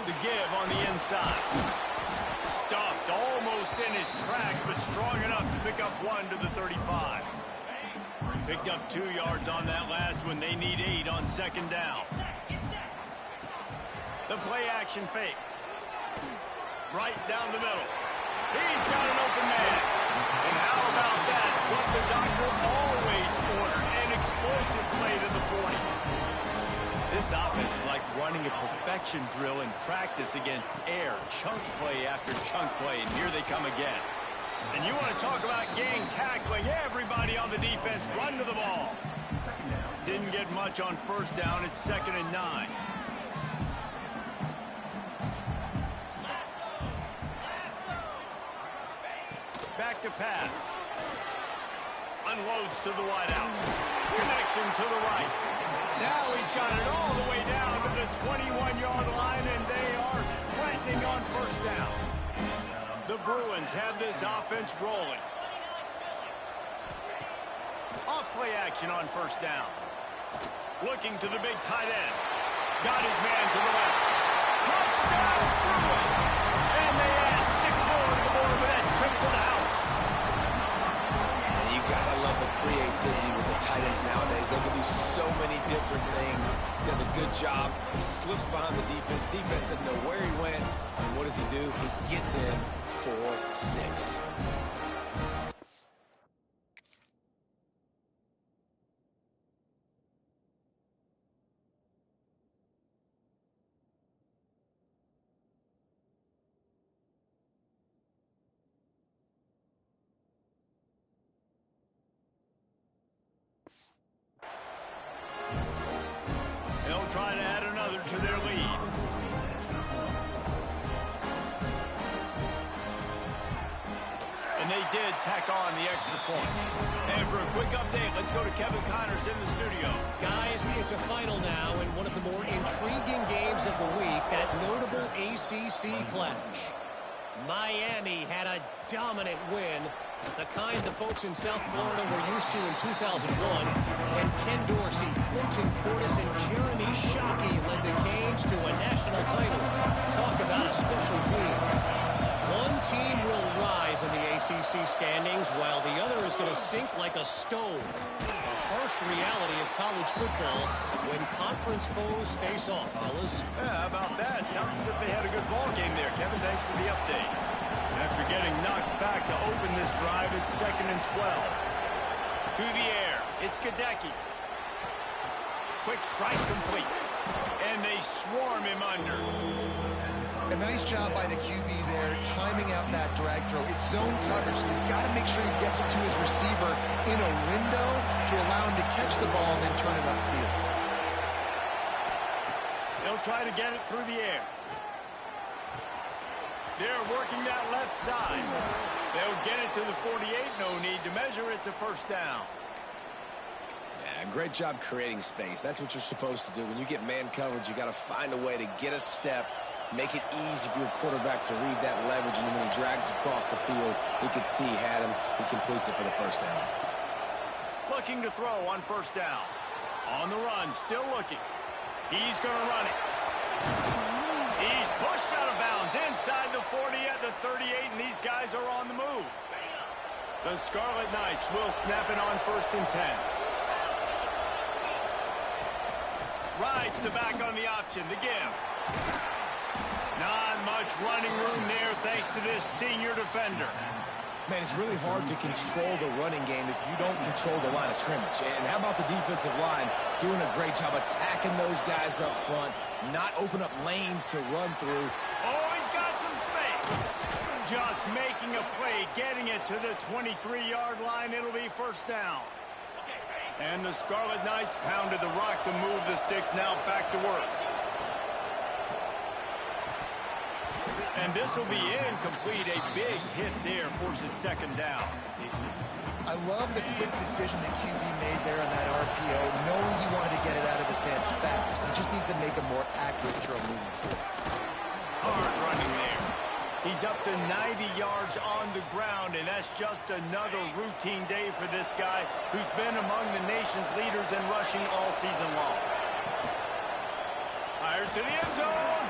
The give on the inside. Stuffed almost in his tracks, but strong enough to pick up 1 to the 35. Picked up 2 yards on that last one. They need 8 on second down. The play action fake. Right down the middle. He's got an open man. And how about that? What the doctor always ordered. An explosive play to the 40. This offense is like running a perfection drill in practice against air. Chunk play after chunk play. And here they come again. And you want to talk about gang tackling. Everybody on the defense run to the ball. Didn't get much on first down. It's 2nd and 9. Back to pass. Unloads to the wideout. Connection to the right. Now he's got it all the way down to the 21-yard line, and they are threatening on first down. The Bruins have this offense rolling. Off play action on first down. Looking to the big tight end. Got his man to the left. Touchdown Bruins! And they add 6 more to the board with that trip to the house. And you gotta love the creativity with the tight ends nowadays. They can do so many different things. He does a good job. He slips behind the defense. Defense doesn't know where he went. And what does he do? He gets in for 6. They'll try to add another to their lead. And they did tack on the extra point. And for a quick update, let's go to Kevin Connors in the studio. Guys, it's a final now in one of the more intriguing games of the week, that notable ACC clash. Miami had a dominant win, the kind the folks in South Florida were used to in 2001, when Ken Dorsey, Clinton Portis, and Jeremy Shockey led the Canes to a national title. Talk about a special team. One team will rise in the ACC standings, while the other is going to sink like a stone. The harsh reality of college football when conference foes face off, fellas. Yeah, how about that? Sounds as if they had a good ball game there. Kevin, thanks for the update. After getting knocked back to open this drive, it's 2nd and 12. To the air, it's Gadecki. Quick strike complete. And they swarm him under. A nice job by the QB there, timing out that drag throw. It's zone coverage, so he's got to make sure he gets it to his receiver in a window to allow him to catch the ball and then turn it upfield. They'll They'll try to get it through the air. They're working that left side. They'll get it to the 48. No need to measure. It's a first down. Yeah, great job creating space. That's what you're supposed to do. When you get man coverage, you got to find a way to get a step, make it easy for your quarterback to read that leverage, and when he drags across the field, he can see he had him. He completes it for the first down. Looking to throw on first down. On the run, still looking. He's going to run it. He's pushed out of bounds inside the 40 at the 38, and these guys are on the move. The Scarlet Knights will snap it on 1st and 10. Rides the back on the option, the give. Not much running room there thanks to this senior defender. Man, it's really hard to control the running game if you don't control the line of scrimmage. And how about the defensive line doing a great job attacking those guys up front, not open up lanes to run through. Oh, he's got some space. Just making a play, getting it to the 23-yard line. It'll be first down. And the Scarlet Knights pounded the rock to move the sticks. Now back to work. And this will be incomplete. A big hit there forces second down. I love the quick decision that QB made there on that RPO, knowing he wanted to get it out of his hands fast. He just needs to make a more accurate throw moving forward. Hard running there. He's up to 90 yards on the ground, and that's just another routine day for this guy who's been among the nation's leaders in rushing all season long. Fires to the end zone.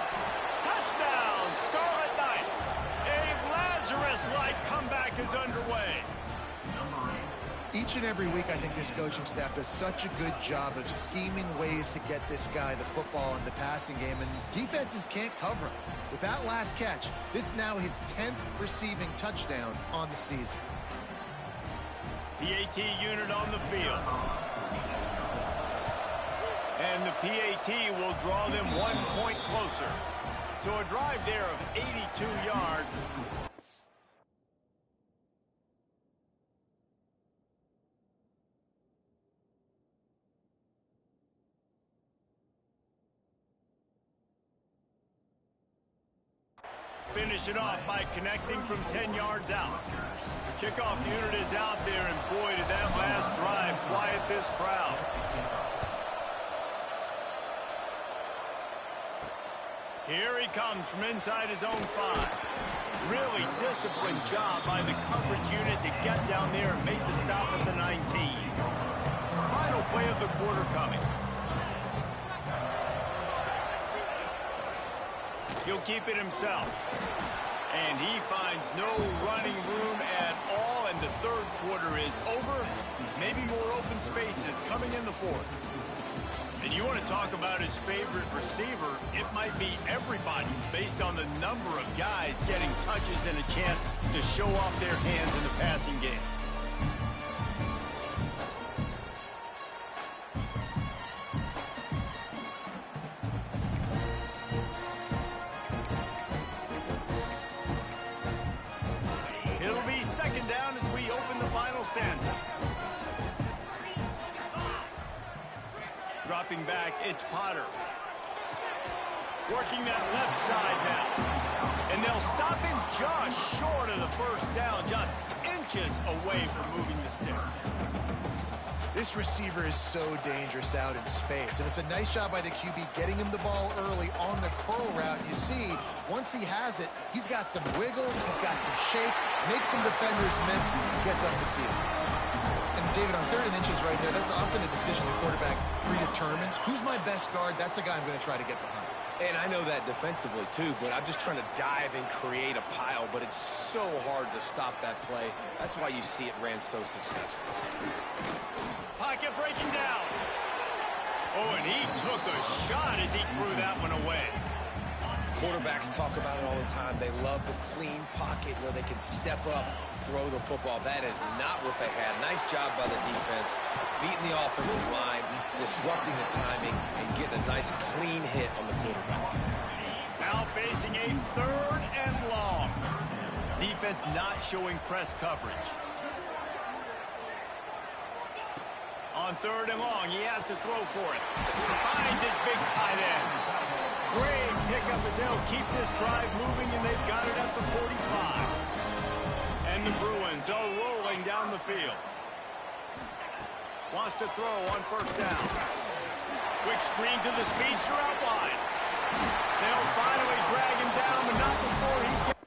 Touchdown, Scarlet Knights. A Lazarus-like comeback is underway. Each and every week, I think this coaching staff does such a good job of scheming ways to get this guy the football in the passing game, and defenses can't cover him. With that last catch, this is now his 10th receiving touchdown on the season. PAT unit on the field. And the PAT will draw them 1 point closer. So a drive there of 82 yards. Finish it off by connecting from 10 yards out. The kickoff unit is out there, and boy, did that last drive quiet this crowd. Here he comes from inside his own 5. Really disciplined job by the coverage unit to get down there and make the stop at the 19. Final play of the quarter coming. He'll keep it himself. And he finds no running room at all, and the third quarter is over. Maybe more open spaces coming in the fourth. And you want to talk about his favorite receiver, it might be everybody based on the number of guys getting touches and a chance to show off their hands in the passing game. It'll be second down as we open the final stanza. Dropping back, it's Potter. Working that left side now. And they'll stop him just short of the first down, just inches away from moving the sticks. This receiver is so dangerous out in space, and it's a nice job by the QB getting him the ball early on the curl route. You see, once he has it, he's got some wiggle, he's got some shake, makes some defenders miss, gets up the field. And David, on 3rd and inches right there, that's often a decision the quarterback predetermines. Who's my best guard? That's the guy I'm going to try to get behind. And I know that defensively, too, but I'm just trying to dive and create a pile, but it's so hard to stop that play. That's why you see it ran so successful. Pocket breaking down. Oh, and he took a shot as he threw that one away. Quarterbacks talk about it all the time. They love the clean pocket where they can step up, throw the football. That is not what they had. Nice job by the defense, beating the offensive line, disrupting the timing, and getting a nice clean hit on the quarterback. Now facing a 3rd and long. Defense not showing press coverage. On 3rd and long, he has to throw for it. Finds his big tight end. Great pickup as they'll keep this drive moving, and they've got it at the 45. And the Bruins are rolling down the field. Wants to throw on first down. Quick screen to the speedster out wide. They'll finally drag him down, but not before he gets...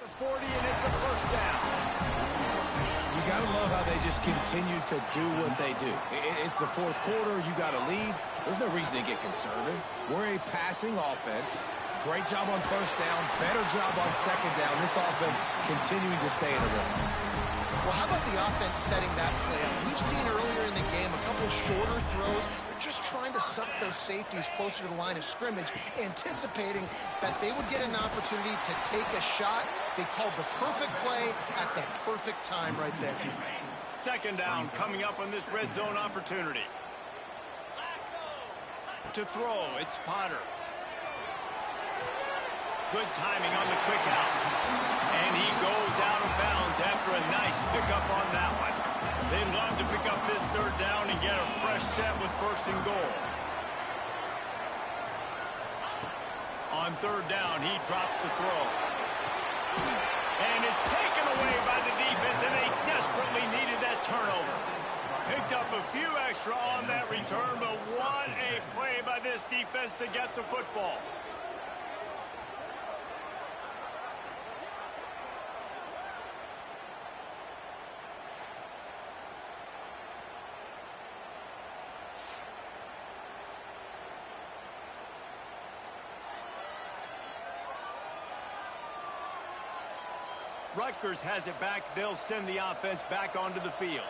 The 40, and it's a first down. You got to love how they just continue to do what they do. It's the fourth quarter. You got a lead. There's no reason to get conservative. We're a passing offense. Great job on first down. Better job on second down. This offense continuing to stay in the rhythm. Well, how about the offense setting that play up? We've seen earlier in the game a couple shorter throws. They're just trying to suck those safeties closer to the line of scrimmage, anticipating that they would get an opportunity to take a shot. They called the perfect play at the perfect time right there. Second down coming up on this red zone opportunity. To throw, it's Potter. Good timing on the quick out. And he goes out of bounds after a nice pickup on that one. They'd love to pick up this third down and get a fresh set with first and goal. On third down, he drops the throw. And it's taken away by the defense, and they desperately needed that turnover. Picked up a few extra on that return, but what a play by this defense to get the football. Rutgers has it back. They'll send the offense back onto the field.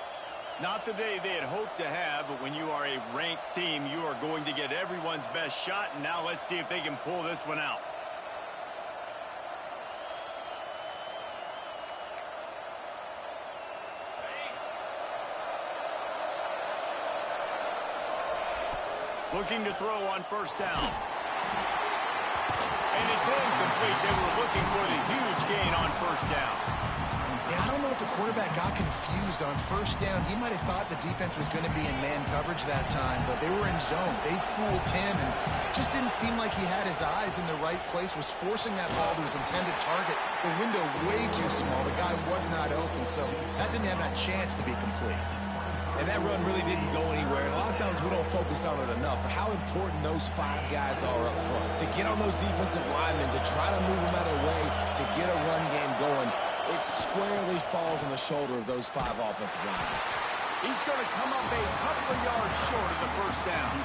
Not the day they had hoped to have, but when you are a ranked team, you are going to get everyone's best shot. And now let's see if they can pull this one out. Looking to throw on first down. And it's incomplete. They were looking for the huge gain on first down. Yeah, I don't know if the quarterback got confused on first down. He might have thought the defense was going to be in man coverage that time, but they were in zone. They fooled him, and just didn't seem like he had his eyes in the right place, was forcing that ball to his intended target. The window way too small. The guy was not open, so that didn't have that chance to be complete. And that run really didn't go anywhere. And a lot of times we don't focus on it enough. But how important those five guys are up front. To get on those defensive linemen, to try to move them out of the way, to get a run game going, it squarely falls on the shoulder of those five offensive linemen. He's going to come up a couple of yards short of the first down.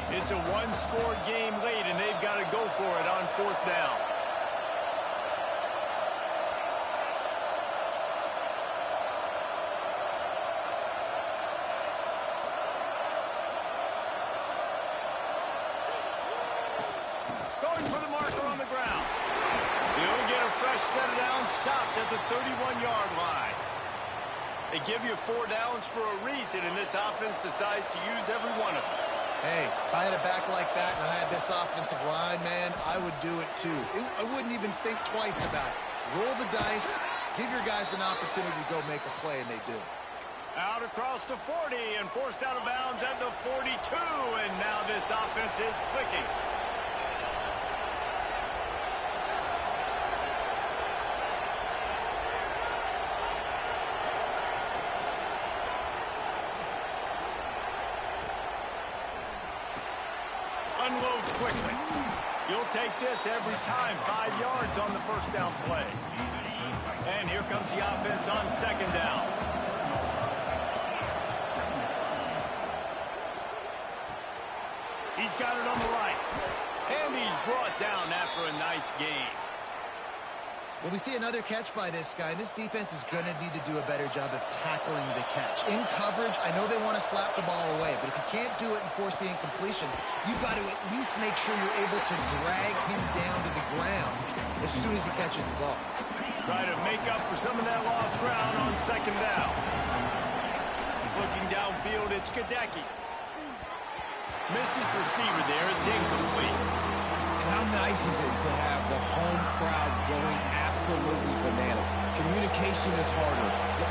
It's a one-score game late, and they've got to go for it on fourth down. Going for the marker on the ground. He'll get a fresh set down, stopped at the 31-yard line. They give you 4 downs for a reason, and this offense decides to use every one of them. Hey, if I had a back like that and I had this offensive line, man, I would do it too. I wouldn't even think twice about it. Roll the dice, give your guys an opportunity to go make a play, and they do. Out across the 40 and forced out of bounds at the 42, and now this offense is clicking. unloads quickly. You'll take this every time. 5 yards on the first down play. And here comes the offense on second down. He's got it on the right. And he's brought down after a nice gain. Well, we see another catch by this guy. This defense is going to need to do a better job of tackling the catch. In coverage, I know they want to slap the ball away, but if you can't do it and force the incompletion, you've got to at least make sure you're able to drag him down to the ground as soon as he catches the ball. Try to make up for some of that lost ground on second down. Looking downfield, it's Kadecki. Missed his receiver there. It's incomplete. And how nice is it to have the home crowd going absolutely bananas? Communication is harder.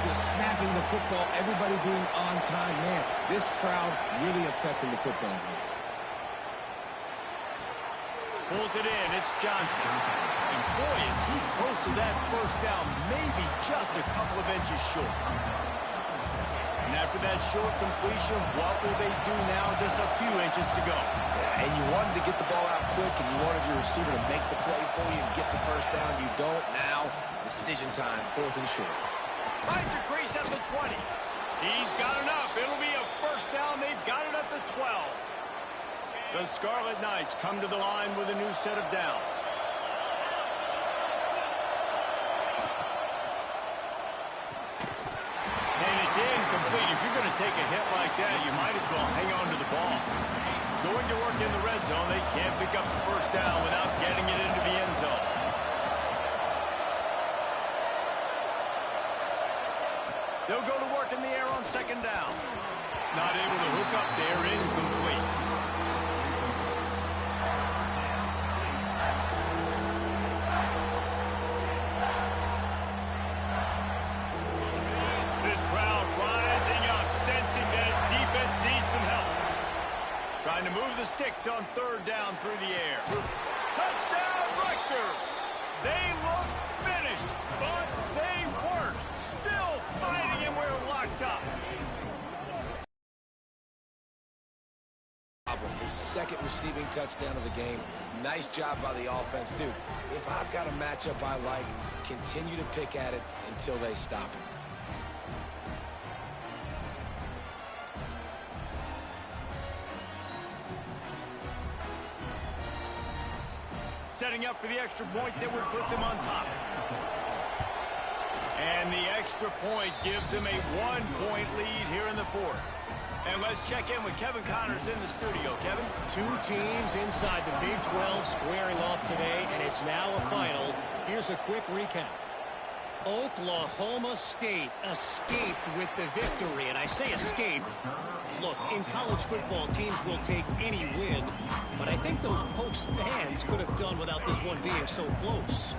They're snapping the football, everybody being on time. Man, this crowd really affecting the football game. Pulls it in. It's Johnson. And boy, is he close to that first down. Maybe just a couple of inches short. And after that short completion, what will they do now? Just a few inches to go. Yeah, and you wanted to get the ball out quick, and you wanted your receiver to make the play for you and get the first down. You don't now. Decision time, 4th and short. Finds a crease at the 20. He's got enough. It'll be a first down. They've got it at the 12. The Scarlet Knights come to the line with a new set of downs. Incomplete. If you're going to take a hit like that, you might as well hang on to the ball. Going to work in the red zone, they can't pick up the first down without getting it into the end zone. They'll go to work in the air on second down. Not able to hook up there, incomplete. This crowd rising up, sensing that its defense needs some help. Trying to move the sticks on third down through the air. Touchdown, Rutgers! They looked finished, but they weren't. Still fighting, and we're locked up. His second receiving touchdown of the game. Nice job by the offense. Dude, if I've got a matchup I like, continue to pick at it until they stop it. Setting up for the extra point that would put them on top. And the extra point gives them a 1-point lead here in the 4th. And let's check in with Kevin Connors in the studio. Kevin? 2 teams inside the Big 12 squaring off today, and it's now a final. Here's a quick recap. Oklahoma State escaped with the victory, and I say escaped. Look, in college football, teams will take any win, but I think those Pokes fans could have done without this one being so close.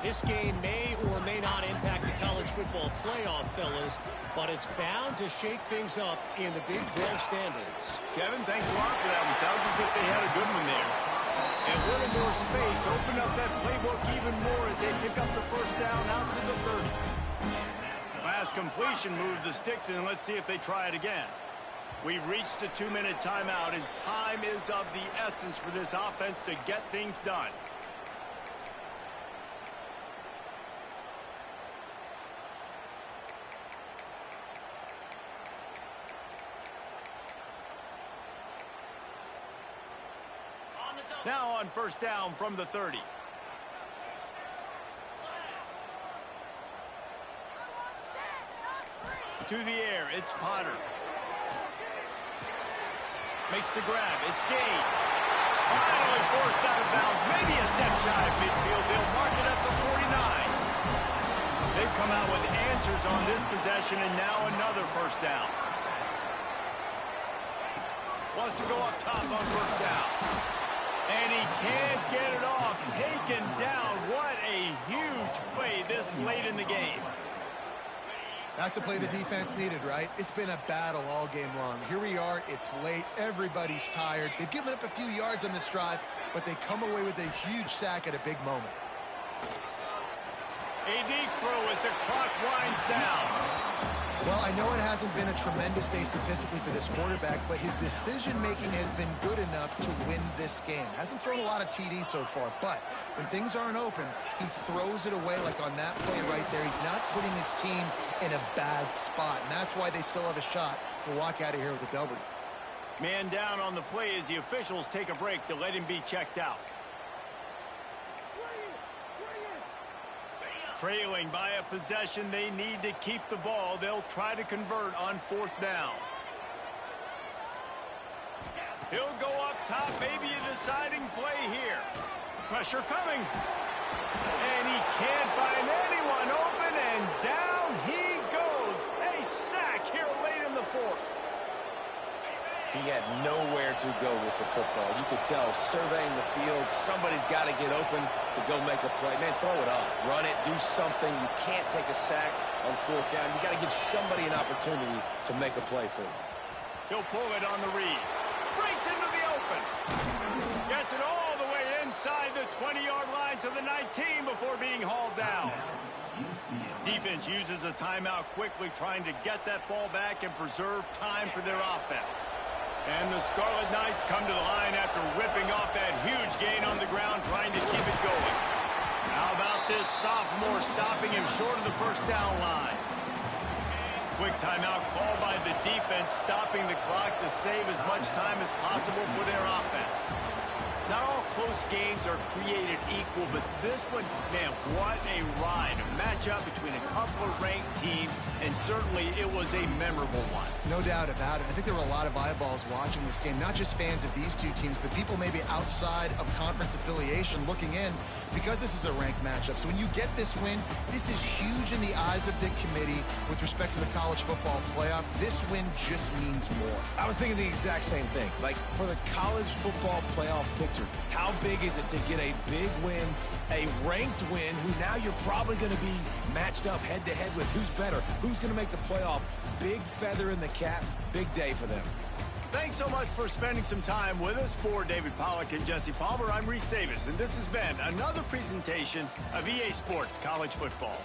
This game may or may not impact the college football playoff, fellas, but it's bound to shake things up in the Big 12 standings. Kevin, thanks a lot for that one. Sounds as if they had a good one there. And a little more space, open up that playbook even more as they pick up the first down out to the 30. Last completion moved the sticks, and let's see if they try it again. We've reached the 2-minute timeout, and time is of the essence for this offense to get things done. Now on first down from the 30. To the air, it's Potter. Makes the grab, it's Gage. Finally forced out of bounds, maybe a step shy of midfield. They'll mark it at the 49. They've come out with answers on this possession, and now another first down. Wants to go up top on first down. And he can't get it off. Taken down. What a huge play this late in the game. That's a play the defense needed, right? It's been a battle all game long. Here we are. It's late. Everybody's tired. They've given up a few yards on this drive, but they come away with a huge sack at a big moment. A deep throw as the clock winds down. Well, I know it hasn't been a tremendous day statistically for this quarterback, but his decision-making has been good enough to win this game. Hasn't thrown a lot of TDs so far, but when things aren't open, he throws it away like on that play right there. He's not putting his team in a bad spot, and that's why they still have a shot to walk out of here with a W. Man down on the play as the officials take a break to let him be checked out. Trailing by a possession, they need to keep the ball. They'll try to convert on 4th down. He'll go up top, maybe a deciding play here. Pressure coming. And he can't find anyone open, and down he goes. A sack here late in the 4th. He had nowhere to go with the football. You could tell, surveying the field, somebody's got to get open to go make a play. Man, throw it up. Run it. Do something. You can't take a sack on 4th down. You got to give somebody an opportunity to make a play for you. He'll pull it on the read. Breaks into the open. Gets it all the way inside the 20-yard line to the 19 before being hauled down. Defense uses a timeout quickly, trying to get that ball back and preserve time for their offense. And the Scarlet Knights come to the line after ripping off that huge gain on the ground, trying to keep it going. How about this sophomore stopping him short of the 1st down line? Quick timeout called by the defense, stopping the clock to save as much time as possible for their offense. Not all close games are created equal, but this one, man, what a ride. A matchup between a couple of ranked teams, and certainly it was a memorable one. No doubt about it. I think there were a lot of eyeballs watching this game, not just fans of these two teams, but people maybe outside of conference affiliation looking in, because this is a ranked matchup. So when you get this win, this is huge in the eyes of the committee with respect to the college football playoff. This win just means more. I was thinking the exact same thing. Like, for the college football playoff picture, how big is it to get a big win, a ranked win, who now you're probably going to be matched up head-to-head with who's better, who's going to make the playoff. Big feather in the cap, big day for them. Thanks so much for spending some time with us. For David Pollack and Jesse Palmer, I'm Reese Davis, and this has been another presentation of EA Sports College Football.